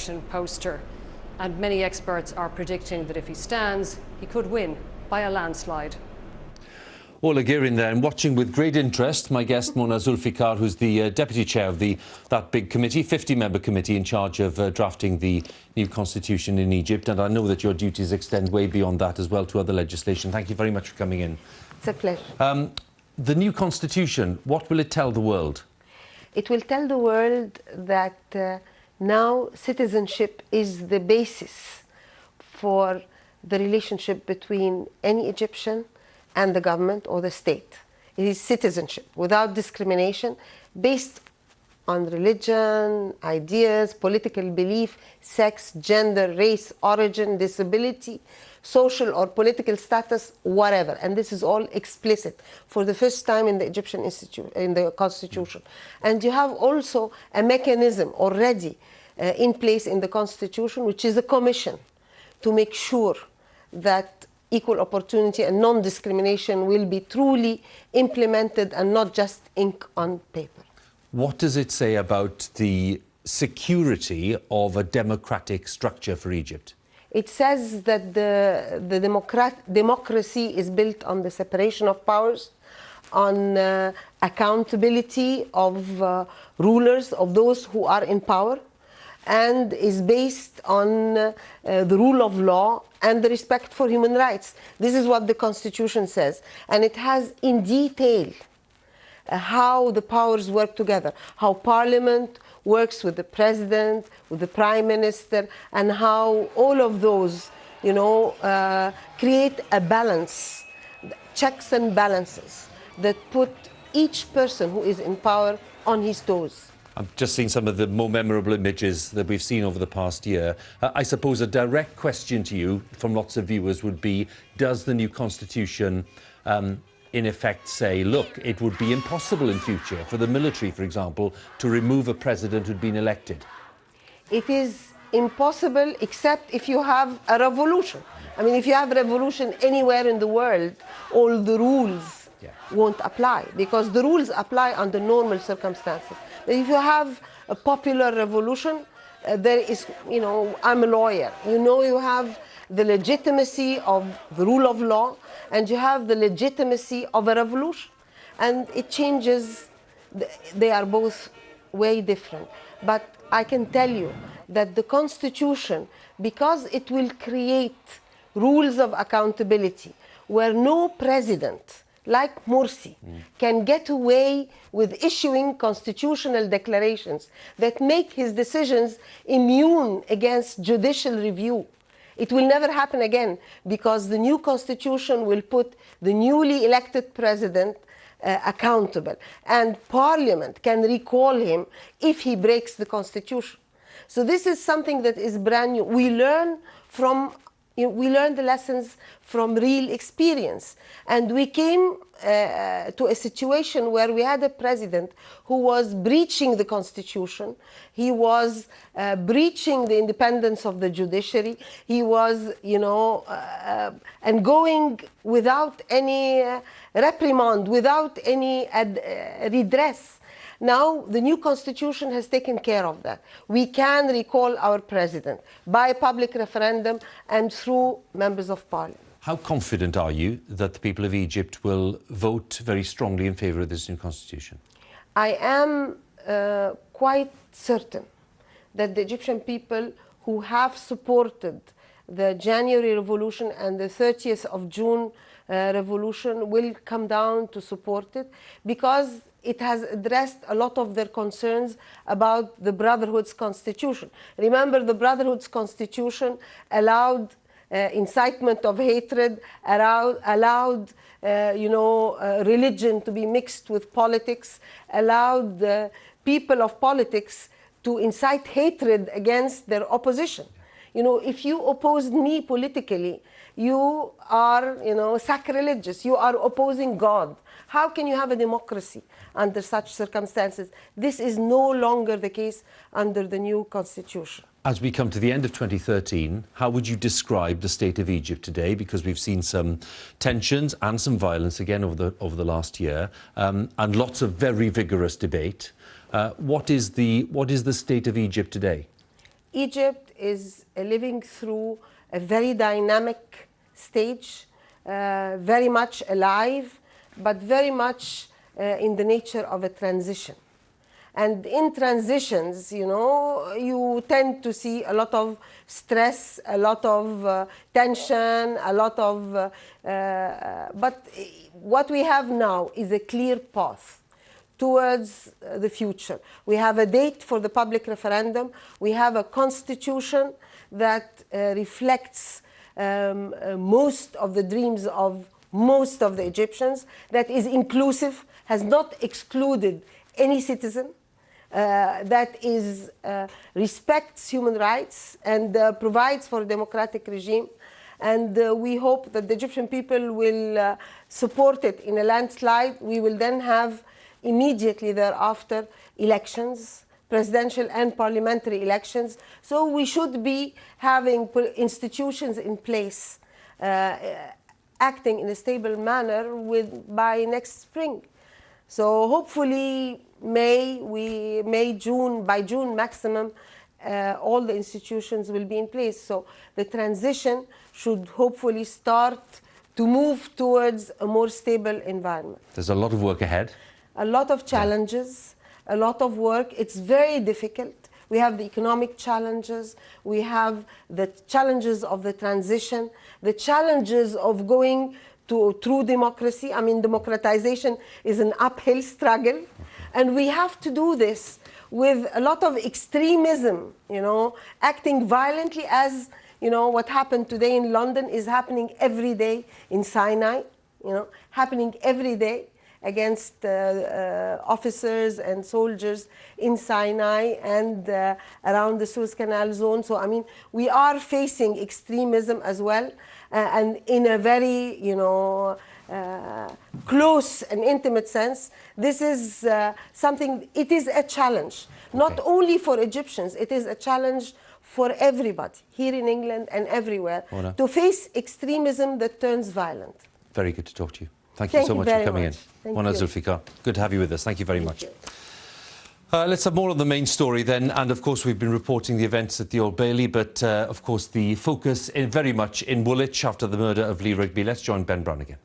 election poster. And many experts are predicting that if he stands, he could win by a landslide. All Algerian there, and watching with great interest my guest Mona Zulficar, who's the deputy chair of that big committee, 50-member committee in charge of drafting the new constitution in Egypt. And I know that your duties extend way beyond that as well to other legislation. Thank you very much for coming in. It's a pleasure. The new constitution, what will it tell the world? It will tell the world that now citizenship is the basis for the relationship between any Egyptian and the government or the state. It is citizenship without discrimination, based on religion, ideas, political belief, sex, gender, race, origin, disability, social or political status, whatever. And this is all explicit for the first time in the Egyptian in the constitution. And you have also a mechanism already in place in the constitution, which is a commission to make sure that equal opportunity and non-discrimination will be truly implemented and not just ink on paper. What does it say about the security of a democratic structure for Egypt? It says that the democracy is built on the separation of powers, on accountability of rulers, of those who are in power, and is based on the rule of law and the respect for human rights. This is what the Constitution says. And it has in detail how the powers work together, how Parliament works with the President, with the Prime Minister, and how all of those, create a balance, checks and balances that put each person who is in power on his toes. I've just seen some of the more memorable images that we've seen over the past year. I suppose a direct question to you from lots of viewers would be, does the new constitution in effect say, look, it would be impossible in future for the military, for example, to remove a president who'd been elected? It is impossible except if you have a revolution. I mean, if you have a revolution anywhere in the world, all the rules won't apply, because the rules apply under normal circumstances. But if you have a popular revolution, there is, I'm a lawyer. You have the legitimacy of the rule of law, and you have the legitimacy of a revolution. And it changes, they are both way different. But I can tell you that the Constitution, because it will create rules of accountability, where no president like Morsi can get away with issuing constitutional declarations that make his decisions immune against judicial review. It will never happen again, because the new constitution will put the newly elected president accountable, and Parliament can recall him if he breaks the constitution. So this is something that is brand new. We learn the lessons from real experience. And we came to a situation where we had a president who was breaching the constitution. He was breaching the independence of the judiciary. He was, and going without any reprimand, without any redress. Now, the new constitution has taken care of that. We can recall our president by public referendum and through members of parliament. How confident are you that the people of Egypt will vote very strongly in favour of this new constitution? I am quite certain that the Egyptian people who have supported the January revolution and the 30th of June revolution will come down to support it, because it has addressed a lot of their concerns about the Brotherhood's constitution. Remember, the Brotherhood's constitution allowed incitement of hatred, allowed religion to be mixed with politics, allowed the people of politics to incite hatred against their opposition. If you opposed me politically, you are, sacrilegious. You are opposing God. How can you have a democracy under such circumstances? This is no longer the case under the new constitution. As we come to the end of 2013, how would you describe the state of Egypt today? Because we've seen some tensions and some violence again over the last year, and lots of very vigorous debate. What is the state of Egypt today? Egypt is living through a very dynamic stage, very much alive, but very much in the nature of a transition. And in transitions, you know, you tend to see a lot of stress, a lot of tension, a lot of... but what we have now is a clear path towards the future. We have a date for the public referendum. We have a constitution that reflects most of the dreams of most of the Egyptians, that is inclusive, has not excluded any citizen, that is respects human rights and provides for a democratic regime. And we hope that the Egyptian people will support it in a landslide. We will then have immediately thereafter elections, presidential and parliamentary elections. So we should be having institutions in place acting in a stable manner by next spring. So hopefully June, by June maximum, all the institutions will be in place. So the transition should hopefully start to move towards a more stable environment. There's a lot of work ahead. A lot of challenges, a lot of work. It's very difficult. We have the economic challenges, we have the challenges of the transition, the challenges of going to true democracy. I mean, democratization is an uphill struggle, and we have to do this with a lot of extremism, you know, acting violently, as, you know, what happened today in London is happening every day in Sinai, you know, happening every day against officers and soldiers in Sinai and around the Suez Canal zone. So, I mean, we are facing extremism as well, and in a very, you know, close and intimate sense. This is something, it is a challenge, not only for Egyptians, it is a challenge for everybody here in England and everywhere, to face extremism that turns violent. Very good to talk to you. Thank you so much for coming in. Thank you. Zulficar, good to have you with us. Thank you very much. Let's have more on the main story then. And of course, we've been reporting the events at the Old Bailey, but of course, the focus very much in Woolwich after the murder of Lee Rigby. Let's join Ben Brown again.